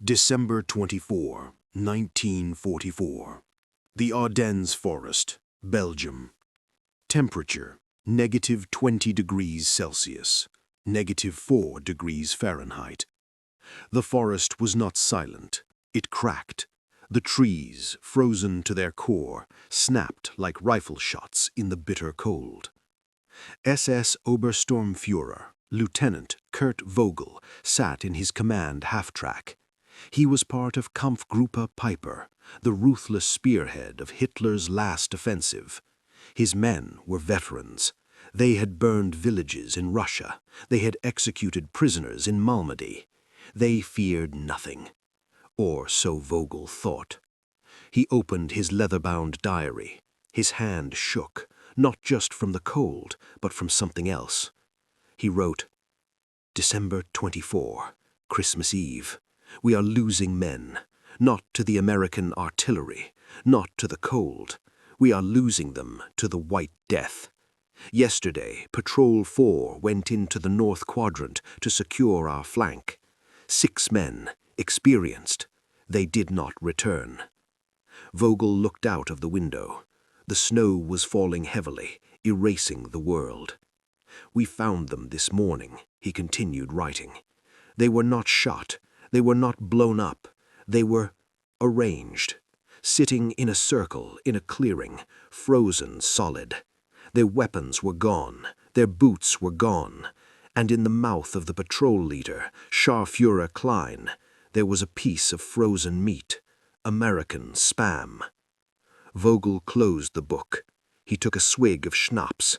December 24, 1944. The Ardennes Forest, Belgium. Temperature, -20 degrees Celsius, -4 degrees Fahrenheit. The forest was not silent. It cracked. The trees, frozen to their core, snapped like rifle shots in the bitter cold. SS Obersturmführer, Lieutenant Kurt Vogel, sat in his command half-track. He was part of Kampfgruppe Piper, the ruthless spearhead of Hitler's last offensive. His men were veterans. They had burned villages in Russia. They had executed prisoners in Malmedy. They feared nothing. Or so Vogel thought. He opened his leather-bound diary. His hand shook, not just from the cold, but from something else. He wrote, December 24, Christmas Eve. We are losing men, not to the American artillery, not to the cold. We are losing them to the White Death. Yesterday, Patrol 4 went into the North Quadrant to secure our flank. 6 men, experienced. They did not return. Vogel looked out of the window. The snow was falling heavily, erasing the world. We found them this morning, he continued writing. They were not shot. They were not blown up. They were arranged, sitting in a circle in a clearing, frozen solid. Their weapons were gone. Their boots were gone. And in the mouth of the patrol leader, Scharführer Klein, there was a piece of frozen meat, American spam. Vogel closed the book. He took a swig of schnapps.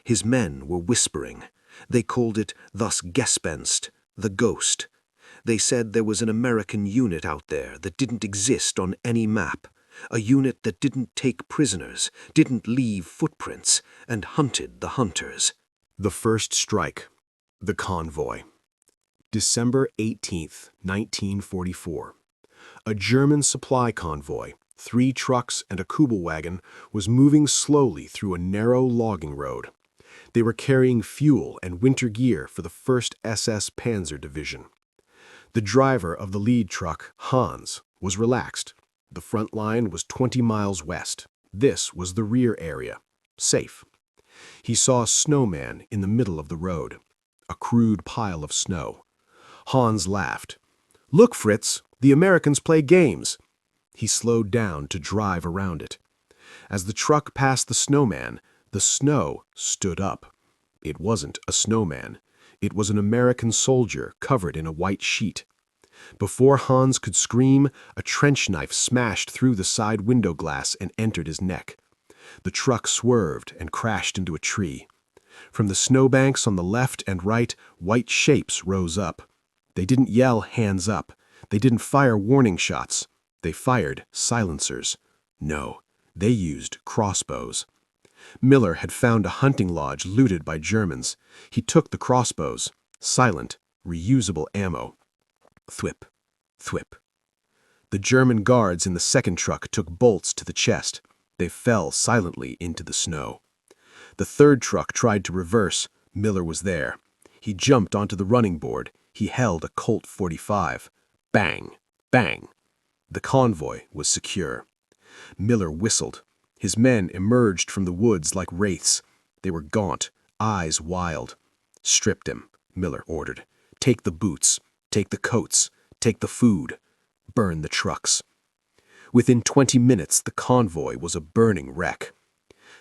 His men were whispering. They called it das Gespenst, the ghost. They said there was an American unit out there that didn't exist on any map, a unit that didn't take prisoners, didn't leave footprints, and hunted the hunters. The First Strike. The Convoy. December 18, 1944. A German supply convoy, 3 trucks and a Kubelwagen, was moving slowly through a narrow logging road. They were carrying fuel and winter gear for the 1st SS Panzer Division. The driver of the lead truck, Hans, was relaxed. The front line was 20 miles west. This was the rear area. Safe. He saw a snowman in the middle of the road, a crude pile of snow. Hans laughed. "Look, Fritz, the Americans play games." He slowed down to drive around it. As the truck passed the snowman, the snow stood up. It wasn't a snowman. It was an American soldier covered in a white sheet. Before Hans could scream, a trench knife smashed through the side window glass and entered his neck. The truck swerved and crashed into a tree. From the snowbanks on the left and right, white shapes rose up. They didn't yell, "Hands up." They didn't fire warning shots. They fired silencers. No, they used crossbows. Miller had found a hunting lodge looted by Germans. He took the crossbows, silent, reusable ammo. Thwip, thwip. The German guards in the second truck took bolts to the chest. They fell silently into the snow. The third truck tried to reverse. Miller was there. He jumped onto the running board. He held a Colt 45. Bang, bang. The convoy was secure. Miller whistled. His men emerged from the woods like wraiths. They were gaunt, eyes wild. "Stripped him," Miller ordered. "Take the boots. Take the coats. Take the food. Burn the trucks." Within 20 minutes, the convoy was a burning wreck.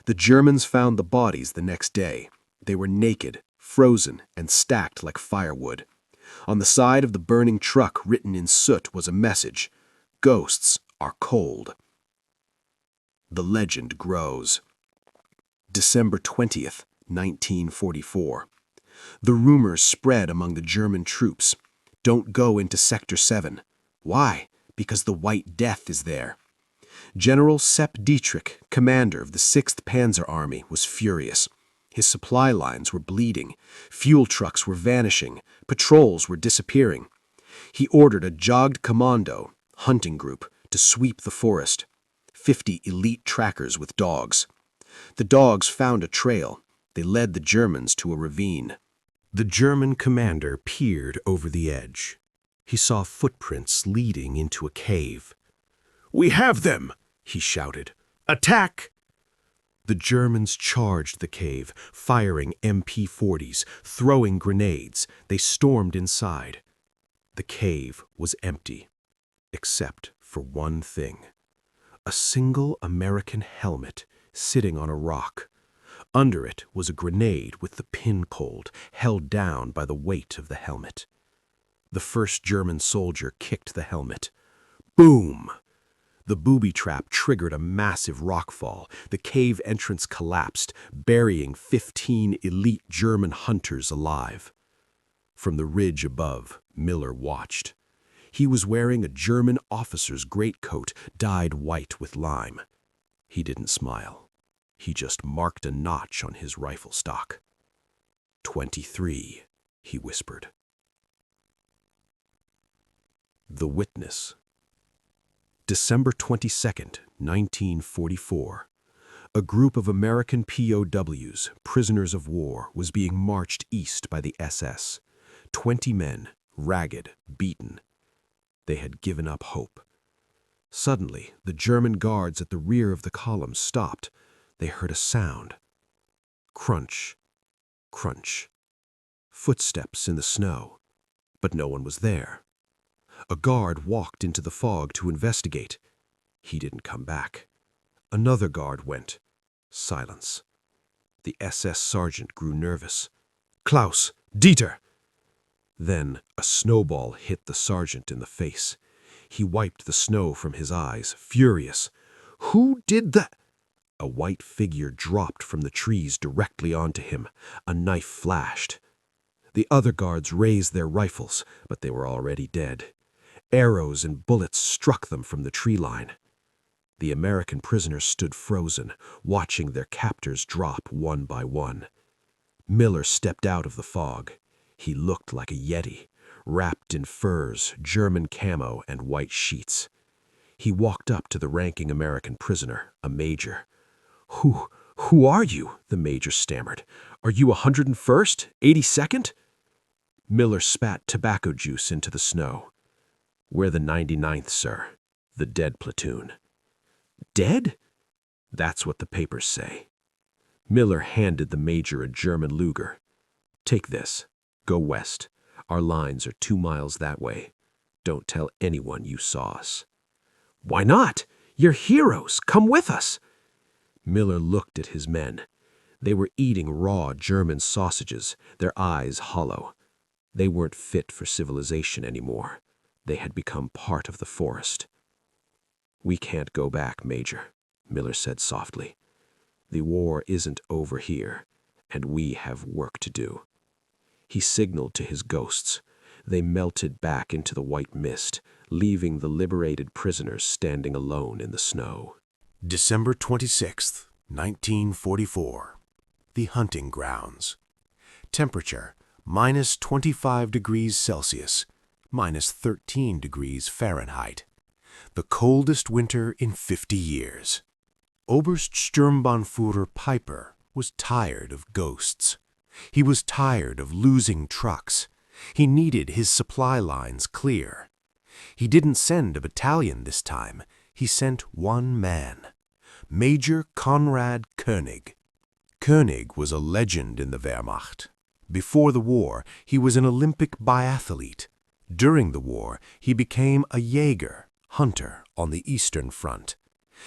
The Germans found the bodies the next day. They were naked, frozen, and stacked like firewood. On the side of the burning truck, written in soot, was a message: "Ghosts are cold." The legend grows. December 20th, 1944. The rumors spread among the German troops. Don't go into Sector 7. Why? Because the White Death is there. General Sepp Dietrich, commander of the 6th Panzer Army, was furious. His supply lines were bleeding. Fuel trucks were vanishing. Patrols were disappearing. He ordered a Jagdkommando, hunting group, to sweep the forest. 50 elite trackers with dogs. The dogs found a trail. They led the Germans to a ravine. The German commander peered over the edge. He saw footprints leading into a cave. "We have them!" he shouted. "Attack!" The Germans charged the cave, firing MP-40s, throwing grenades. They stormed inside. The cave was empty, except for one thing. A single American helmet sitting on a rock. Under it was a grenade with the pin cold, held down by the weight of the helmet. The first German soldier kicked the helmet. Boom! The booby trap triggered a massive rockfall. The cave entrance collapsed, burying 15 elite German hunters alive. From the ridge above, Miller watched. He was wearing a German officer's greatcoat dyed white with lime. He didn't smile. He just marked a notch on his rifle stock. 23, he whispered. The Witness. December 22nd, 1944. A group of American POWs, prisoners of war, was being marched east by the SS. 20 men, ragged, beaten. They had given up hope. Suddenly, the German guards at the rear of the column stopped. They heard a sound. Crunch, crunch. Footsteps in the snow. But no one was there. A guard walked into the fog to investigate. He didn't come back. Another guard went. Silence. The SS sergeant grew nervous. "Klaus! Dieter!" Then a snowball hit the sergeant in the face. He wiped the snow from his eyes, furious. "Who did that?" A white figure dropped from the trees directly onto him. A knife flashed. The other guards raised their rifles, but they were already dead. Arrows and bullets struck them from the tree line. The American prisoners stood frozen, watching their captors drop one by one. Miller stepped out of the fog. He looked like a yeti, wrapped in furs, German camo, and white sheets. He walked up to the ranking American prisoner, a major. Who are you?" the major stammered. "Are you 101st? 82nd? Miller spat tobacco juice into the snow. "We're the 99th, sir. The dead platoon." "Dead?" "That's what the papers say." Miller handed the major a German Luger. "Take this. Go west. Our lines are 2 miles that way. Don't tell anyone you saw us." "Why not? You're heroes. Come with us." Miller looked at his men. They were eating raw German sausages, their eyes hollow. They weren't fit for civilization anymore. They had become part of the forest. "We can't go back, Major," Miller said softly. "The war isn't over here, and we have work to do." He signaled to his ghosts. They melted back into the white mist, leaving the liberated prisoners standing alone in the snow. December 26th, 1944. The hunting grounds. Temperature, minus 25 degrees Celsius, minus 13 degrees Fahrenheit. The coldest winter in 50 years. Oberststurmbannführer Piper was tired of ghosts. He was tired of losing trucks. He needed his supply lines clear. He didn't send a battalion this time. He sent one man. Major Konrad König. König was a legend in the Wehrmacht. Before the war, he was an Olympic biathlete. During the war, he became a Jäger, hunter on the Eastern Front.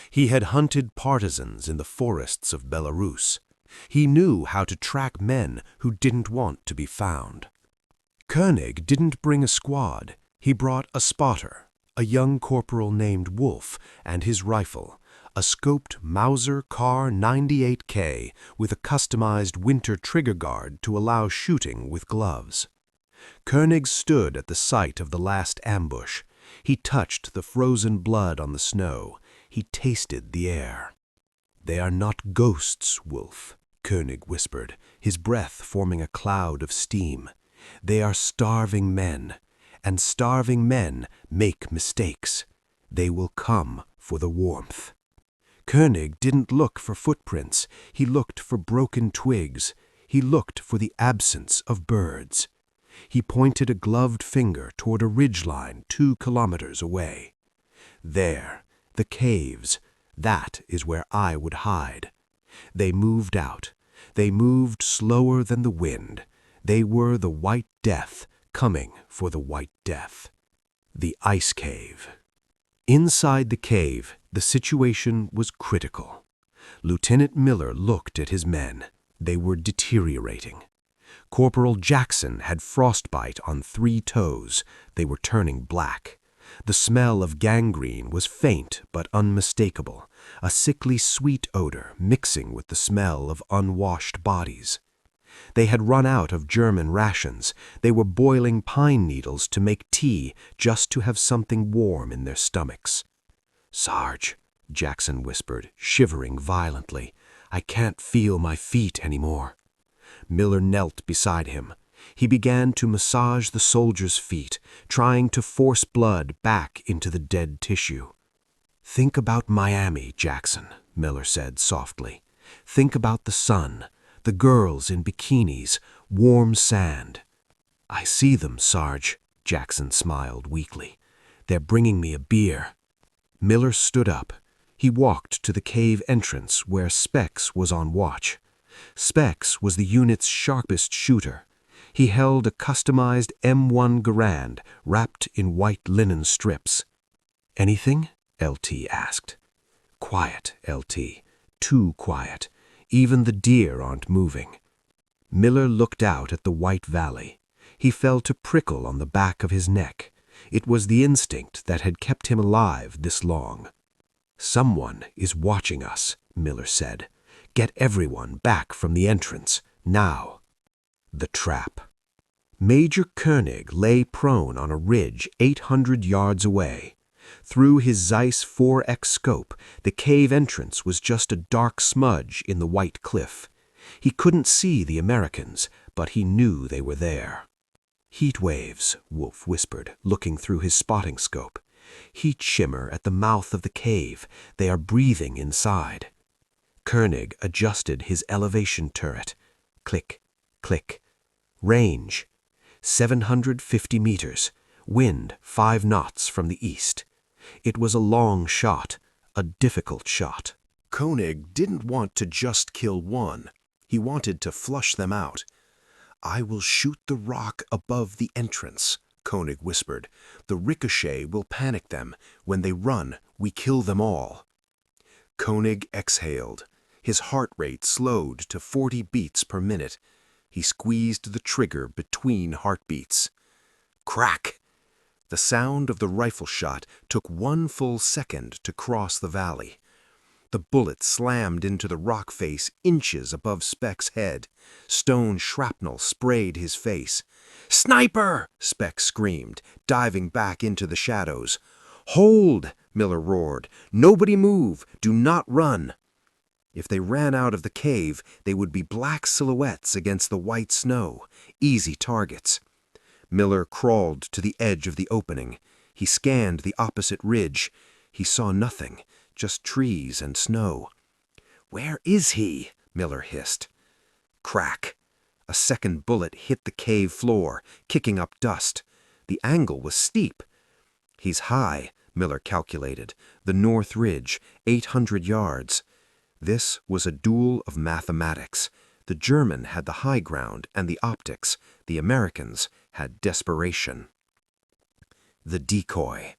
He had hunted partisans in the forests of Belarus. He knew how to track men who didn't want to be found. König didn't bring a squad. He brought a spotter, a young corporal named Wolf, and his rifle, a scoped Mauser Kar 98K with a customized winter trigger guard to allow shooting with gloves. König stood at the site of the last ambush. He touched the frozen blood on the snow. He tasted the air. "They are not ghosts, Wolf," König whispered, his breath forming a cloud of steam. "They are starving men, and starving men make mistakes. They will come for the warmth." König didn't look for footprints. He looked for broken twigs. He looked for the absence of birds. He pointed a gloved finger toward a ridgeline 2 kilometers away. There, the caves, that is where I would hide. They moved out. They moved slower than the wind. They were the White Death coming for the White Death. The ice cave. Inside the cave, the situation was critical. Lieutenant Miller looked at his men. They were deteriorating. Corporal Jackson had frostbite on 3 toes. They were turning black. The smell of gangrene was faint but unmistakable, a sickly sweet odor mixing with the smell of unwashed bodies. They had run out of German rations. They were boiling pine needles to make tea just to have something warm in their stomachs. "Sarge," Jackson whispered, shivering violently, "I can't feel my feet anymore." Miller knelt beside him. He began to massage the soldier's feet, trying to force blood back into the dead tissue. "Think about Miami, Jackson," Miller said softly. "Think about the sun, the girls in bikinis, warm sand." "I see them, Sarge," Jackson smiled weakly. "They're bringing me a beer." Miller stood up. He walked to the cave entrance where Specs was on watch. Specs was the unit's sharpest shooter. He held a customized M1 Garand wrapped in white linen strips. "Anything?" LT asked. "Quiet, LT. Too quiet. Even the deer aren't moving." Miller looked out at the white valley. He felt a prickle on the back of his neck. It was the instinct that had kept him alive this long. "Someone is watching us," Miller said. "Get everyone back from the entrance, now." The trap. Major Koenig lay prone on a ridge 800 yards away. Through his Zeiss 4X scope, the cave entrance was just a dark smudge in the white cliff. He couldn't see the Americans, but he knew they were there. "Heat waves," Wolf whispered, looking through his spotting scope. "Heat shimmer at the mouth of the cave. They are breathing inside." Koenig adjusted his elevation turret. Click, click. Range, 750 meters. Wind 5 knots from the east. It was a long shot, a difficult shot. Koenig didn't want to just kill one. He wanted to flush them out. "I will shoot the rock above the entrance," Koenig whispered. "The ricochet will panic them. When they run, we kill them all." Koenig exhaled. His heart rate slowed to 40 beats per minute. He squeezed the trigger between heartbeats. Crack! The sound of the rifle shot took 1 full second to cross the valley. The bullet slammed into the rock face inches above Speck's head. Stone shrapnel sprayed his face. "Sniper!" Speck screamed, diving back into the shadows. "Hold!" Miller roared. "Nobody move! Do not run!" If they ran out of the cave, they would be black silhouettes against the white snow, easy targets. Miller crawled to the edge of the opening. He scanned the opposite ridge. He saw nothing, just trees and snow. "Where is he?" Miller hissed. Crack! A second bullet hit the cave floor, kicking up dust. The angle was steep. "He's high," Miller calculated. "The north ridge, 800 yards. This was a duel of mathematics. The German had the high ground and the optics. The Americans had desperation. The decoy.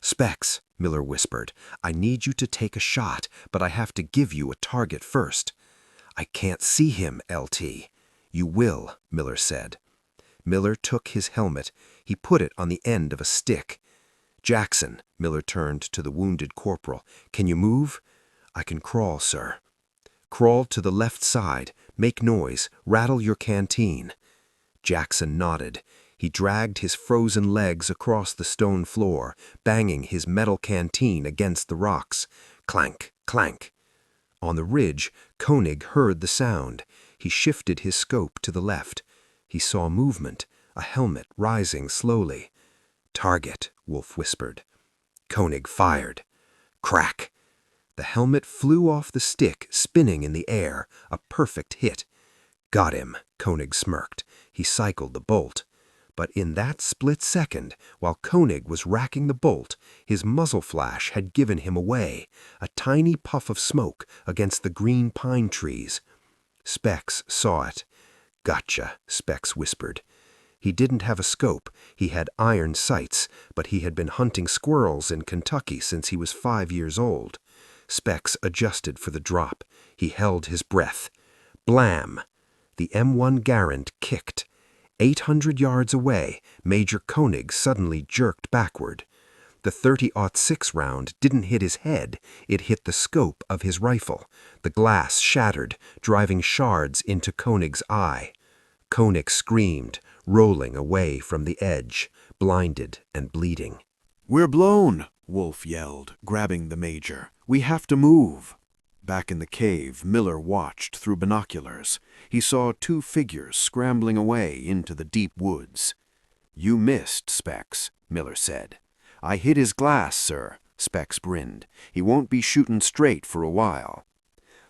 "Specs," Miller whispered, "I need you to take a shot, but I have to give you a target first." "I can't see him, LT." "You will," Miller said. Miller took his helmet. He put it on the end of a stick. "Jackson," Miller turned to the wounded corporal, "can you move?" "I can crawl, sir." "Crawl to the left side. Make noise. Rattle your canteen." Jackson nodded. He dragged his frozen legs across the stone floor, banging his metal canteen against the rocks. Clank, clank. On the ridge, Koenig heard the sound. He shifted his scope to the left. He saw movement, a helmet rising slowly. "Target," Wolf whispered. Koenig fired. Crack! The helmet flew off the stick, spinning in the air, a perfect hit. "Got him," Koenig smirked. He cycled the bolt. But in that split second, while Koenig was racking the bolt, his muzzle flash had given him away, a tiny puff of smoke against the green pine trees. Specs saw it. "Gotcha," Specs whispered. He didn't have a scope, he had iron sights, but he had been hunting squirrels in Kentucky since he was 5 years old. Specs adjusted for the drop. He held his breath. Blam! The M1 Garand kicked. 800 yards away, Major Koenig suddenly jerked backward. The .30-06 round didn't hit his head, it hit the scope of his rifle. The glass shattered, driving shards into Koenig's eye. Koenig screamed, rolling away from the edge, blinded and bleeding. "We're blown," Wolf yelled, grabbing the Major. "We have to move." Back in the cave, Miller watched through binoculars. He saw 2 figures scrambling away into the deep woods. "You missed, Specs," Miller said. "I hit his glass, sir," Specs grinned. "He won't be shooting straight for a while."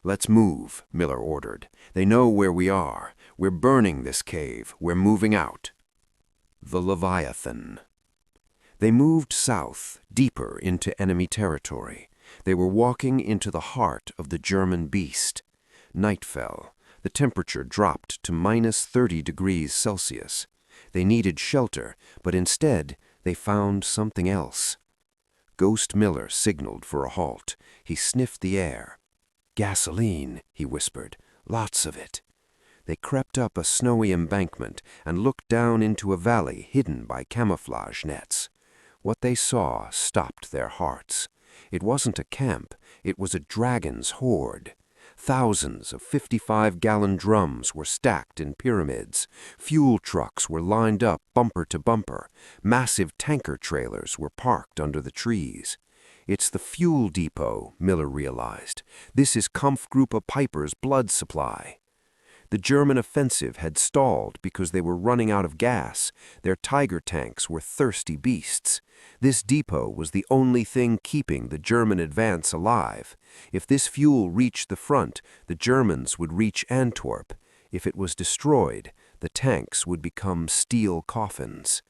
"Let's move," Miller ordered. "They know where we are. We're burning this cave. We're moving out." The Leviathan. They moved south, deeper into enemy territory. They were walking into the heart of the German beast. Night fell. The temperature dropped to -30 degrees Celsius. They needed shelter, but instead they found something else. Ghost Miller signaled for a halt. He sniffed the air. "Gasoline," he whispered. "Lots of it." They crept up a snowy embankment and looked down into a valley hidden by camouflage nets. What they saw stopped their hearts. It wasn't a camp, it was a dragon's horde. Thousands of 55-gallon drums were stacked in pyramids. Fuel trucks were lined up bumper to bumper. Massive tanker trailers were parked under the trees. "It's the fuel depot," Miller realized. "This is Kampfgruppe Piper's blood supply." The German offensive had stalled because they were running out of gas. Their Tiger tanks were thirsty beasts. This depot was the only thing keeping the German advance alive. If this fuel reached the front, the Germans would reach Antwerp. If it was destroyed, the tanks would become steel coffins.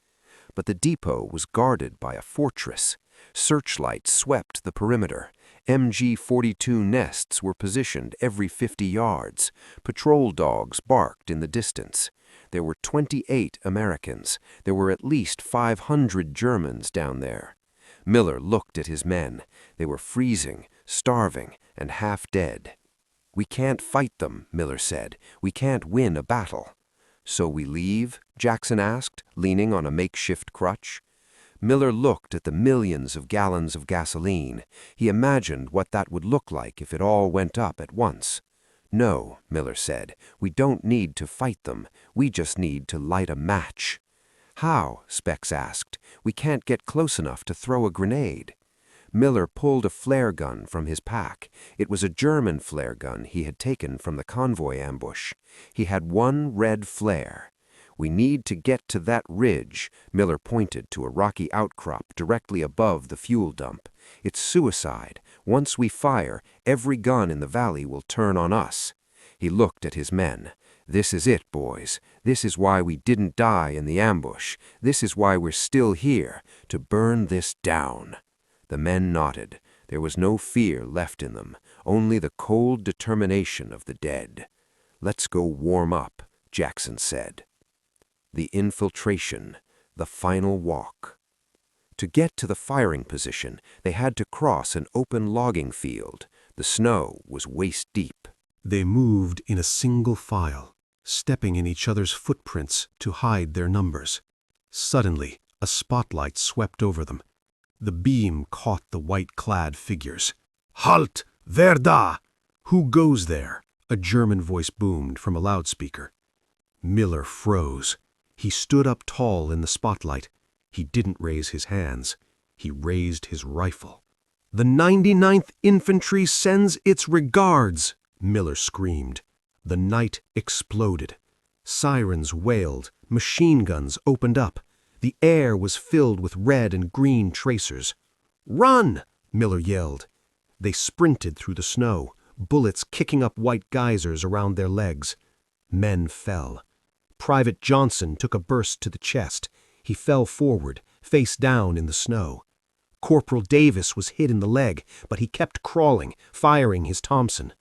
But the depot was guarded by a fortress. Searchlights swept the perimeter. MG-42 nests were positioned every 50 yards. Patrol dogs barked in the distance. There were 28 Americans. There were at least 500 Germans down there. Miller looked at his men. They were freezing, starving, and half dead. "We can't fight them," Miller said. "We can't win a battle." "So we leave?" Jackson asked, leaning on a makeshift crutch. Miller looked at the millions of gallons of gasoline. He imagined what that would look like if it all went up at once. "No," Miller said, "we don't need to fight them. We just need to light a match." "How?" Specs asked. "We can't get close enough to throw a grenade." Miller pulled a flare gun from his pack. It was a German flare gun he had taken from the convoy ambush. He had one red flare. "We need to get to that ridge." Miller pointed to a rocky outcrop directly above the fuel dump. "It's suicide. Once we fire, every gun in the valley will turn on us." He looked at his men. "This is it, boys. This is why we didn't die in the ambush. This is why we're still here, to burn this down." The men nodded. There was no fear left in them, only the cold determination of the dead. "Let's go warm up," Jackson said. The infiltration, the final walk. To get to the firing position, they had to cross an open logging field. The snow was waist-deep. They moved in a single file, stepping in each other's footprints to hide their numbers. Suddenly, a spotlight swept over them. The beam caught the white-clad figures. "Halt! Wer da?" "Who goes there?" a German voice boomed from a loudspeaker. Miller froze. He stood up tall in the spotlight. He didn't raise his hands. He raised his rifle. "The 99th Infantry sends its regards!" Miller screamed. The night exploded. Sirens wailed. Machine guns opened up. The air was filled with red and green tracers. "Run!" Miller yelled. They sprinted through the snow, bullets kicking up white geysers around their legs. Men fell. Private Johnson took a burst to the chest. He fell forward, face down in the snow. Corporal Davis was hit in the leg, but he kept crawling, firing his Thompson.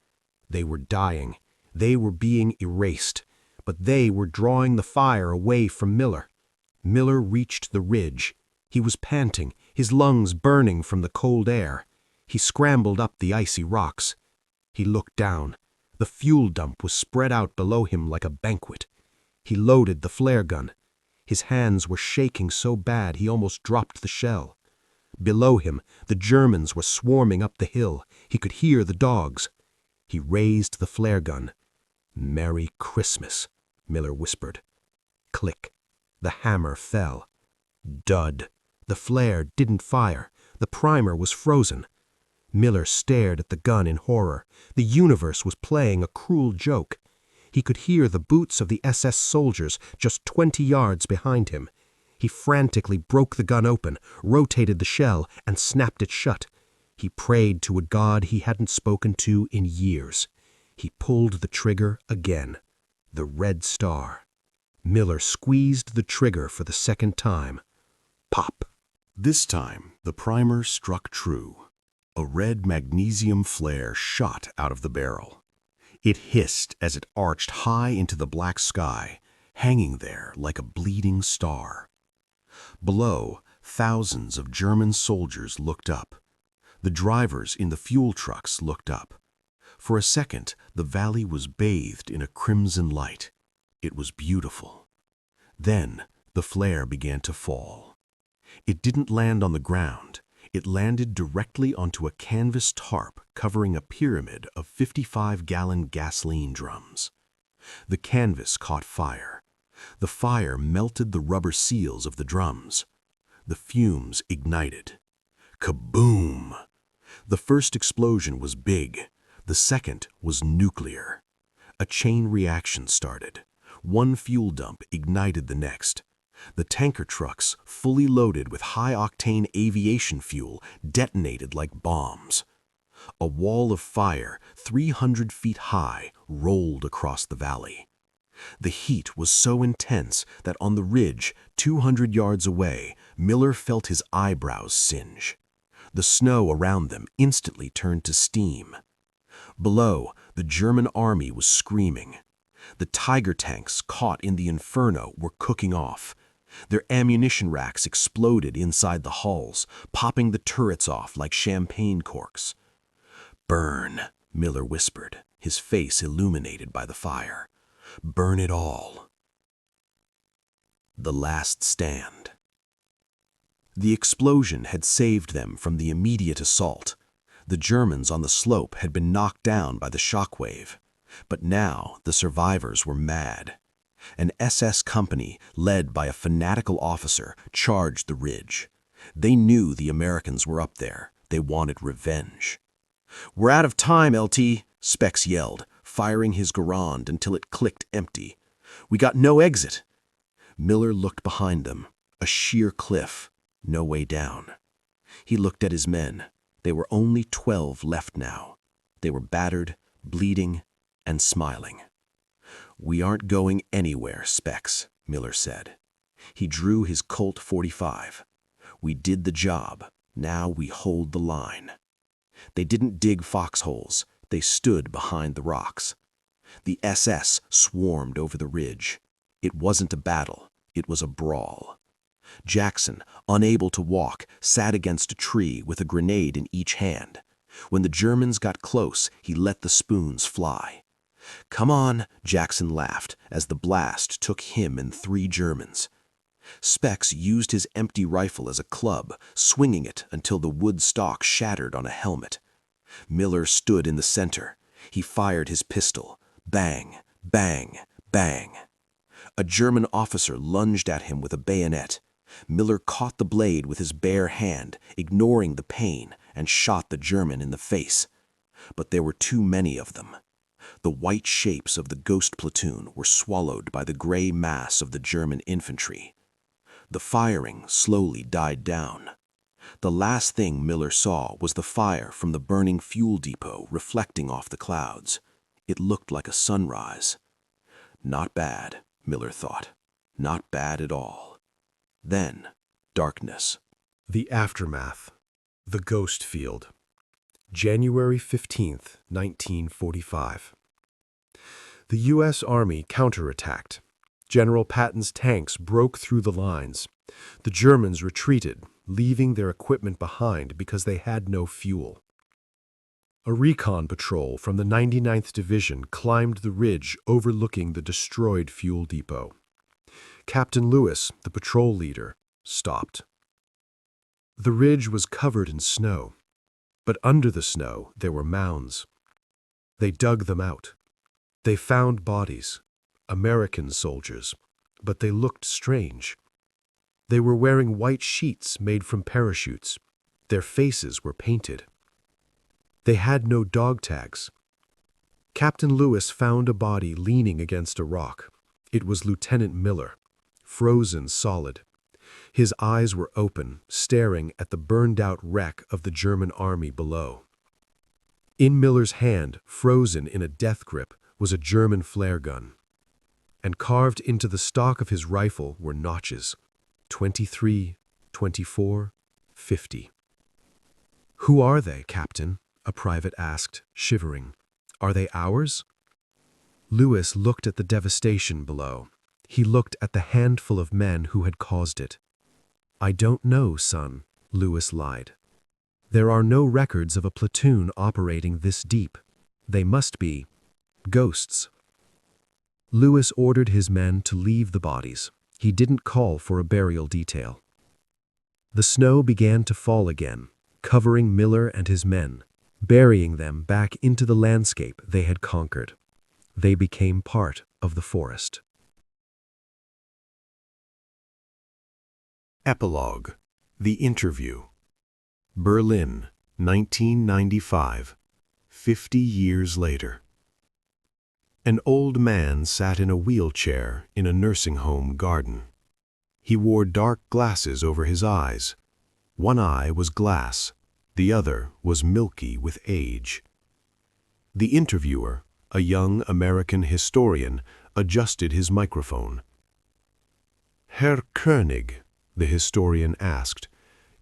They were dying. They were being erased. But they were drawing the fire away from Miller. Miller reached the ridge. He was panting, his lungs burning from the cold air. He scrambled up the icy rocks. He looked down. The fuel dump was spread out below him like a banquet. He loaded the flare gun. His hands were shaking so bad he almost dropped the shell. Below him, the Germans were swarming up the hill. He could hear the dogs. He raised the flare gun. "Merry Christmas," Miller whispered. Click. The hammer fell. Dud. The flare didn't fire. The primer was frozen. Miller stared at the gun in horror. The universe was playing a cruel joke. He could hear the boots of the SS soldiers just 20 yards behind him. He frantically broke the gun open, rotated the shell, and snapped it shut. He prayed to a God he hadn't spoken to in years. He pulled the trigger again. The red star. Miller squeezed the trigger for the second time. Pop. This time, the primer struck true. A red magnesium flare shot out of the barrel. It hissed as it arched high into the black sky, hanging there like a bleeding star. Below, thousands of German soldiers looked up. The drivers in the fuel trucks looked up. For a second, the valley was bathed in a crimson light. It was beautiful. Then, the flare began to fall. It didn't land on the ground. It landed directly onto a canvas tarp covering a pyramid of 55-gallon gasoline drums. The canvas caught fire. The fire melted the rubber seals of the drums. The fumes ignited. Kaboom! The first explosion was big. The second was nuclear. A chain reaction started. One fuel dump ignited the next. The tanker trucks, fully loaded with high-octane aviation fuel, detonated like bombs. A wall of fire, 300 feet high, rolled across the valley. The heat was so intense that on the ridge, 200 yards away, Miller felt his eyebrows singe. The snow around them instantly turned to steam. Below, the German army was screaming. The Tiger tanks caught in the inferno were cooking off. Their ammunition racks exploded inside the hulls, popping the turrets off like champagne corks. "Burn," Miller whispered, his face illuminated by the fire. "Burn it all." The last stand. The explosion had saved them from the immediate assault. The Germans on the slope had been knocked down by the shockwave. But now the survivors were mad. An SS company, led by a fanatical officer, charged the ridge. They knew the Americans were up there. They wanted revenge. "We're out of time, LT," Specs yelled, firing his Garand until it clicked empty. "We got no exit." Miller looked behind them. A sheer cliff. No way down. He looked at his men. They were only 12 left now. They were battered, bleeding, and smiling. "We aren't going anywhere, Specs," Miller said. He drew his Colt 45. "We did the job. Now we hold the line." They didn't dig foxholes. They stood behind the rocks. The SS swarmed over the ridge. It wasn't a battle. It was a brawl. Jackson, unable to walk, sat against a tree with a grenade in each hand. When the Germans got close, he let the spoons fly. "Come on," Jackson laughed as the blast took him and 3 Germans. Specs used his empty rifle as a club, swinging it until the wood stock shattered on a helmet. Miller stood in the center. He fired his pistol. Bang, bang, bang. A German officer lunged at him with a bayonet. Miller caught the blade with his bare hand, ignoring the pain, and shot the German in the face. But there were too many of them. The white shapes of the ghost platoon were swallowed by the gray mass of the German infantry. The firing slowly died down. The last thing Miller saw was the fire from the burning fuel depot reflecting off the clouds. It looked like a sunrise. "Not bad," Miller thought. Not bad at all. Then, darkness. The aftermath. The Ghost Field. January 15th, 1945. The U.S. Army counterattacked. General Patton's tanks broke through the lines. The Germans retreated, leaving their equipment behind because they had no fuel. A recon patrol from the 99th Division climbed the ridge overlooking the destroyed fuel depot. Captain Lewis, the patrol leader, stopped. The ridge was covered in snow, but under the snow there were mounds. They dug them out. They found bodies, American soldiers, but they looked strange. They were wearing white sheets made from parachutes. Their faces were painted. They had no dog tags. Captain Lewis found a body leaning against a rock. It was Lieutenant Miller, frozen solid. His eyes were open, staring at the burned-out wreck of the German army below. In Miller's hand, frozen in a death grip, was a German flare gun. And carved into the stock of his rifle were notches, 23, 24, 50. "Who are they, Captain?" a private asked, shivering. "Are they ours?" Lewis looked at the devastation below. He looked at the handful of men who had caused it. "I don't know, son," Lewis lied. "There are no records of a platoon operating this deep. They must be ghosts." Lewis ordered his men to leave the bodies. He didn't call for a burial detail. The snow began to fall again, covering Miller and his men, burying them back into the landscape they had conquered. They became part of the forest. Epilogue. The Interview. Berlin, 1995. 50 years later. An old man sat in a wheelchair in a nursing home garden. He wore dark glasses over his eyes. One eye was glass, the other was milky with age. The interviewer, a young American historian, adjusted his microphone. "Herr König," the historian asked,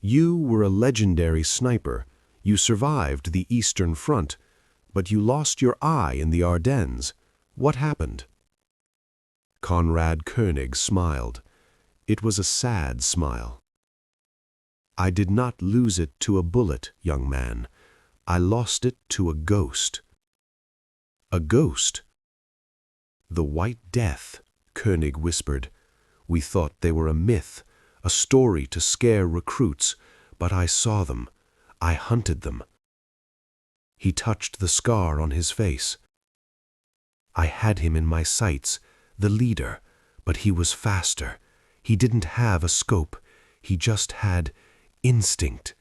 "you were a legendary sniper. You survived the Eastern Front, but you lost your eye in the Ardennes. What happened?" Konrad König smiled. It was a sad smile. "I did not lose it to a bullet, young man. I lost it to a ghost." "A ghost?" "The White Death," König whispered. "We thought they were a myth, a story to scare recruits, but I saw them. I hunted them." He touched the scar on his face. "I had him in my sights, the leader, but he was faster. He didn't have a scope. He just had instinct."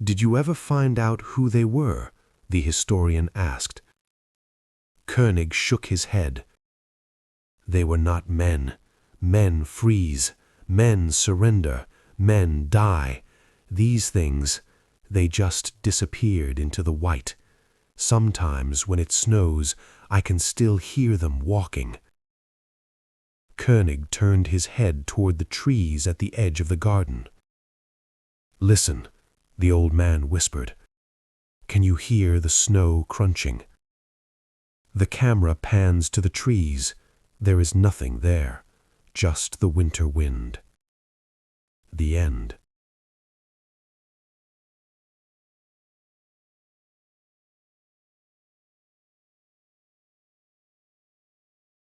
"Did you ever find out who they were?" the historian asked. König shook his head. "They were not men. Men freeze. Men surrender. Men die. These things, they just disappeared into the white. Sometimes when it snows, I can still hear them walking." König turned his head toward the trees at the edge of the garden. "Listen," the old man whispered. "Can you hear the snow crunching?" The camera pans to the trees. There is nothing there, just the winter wind. The end.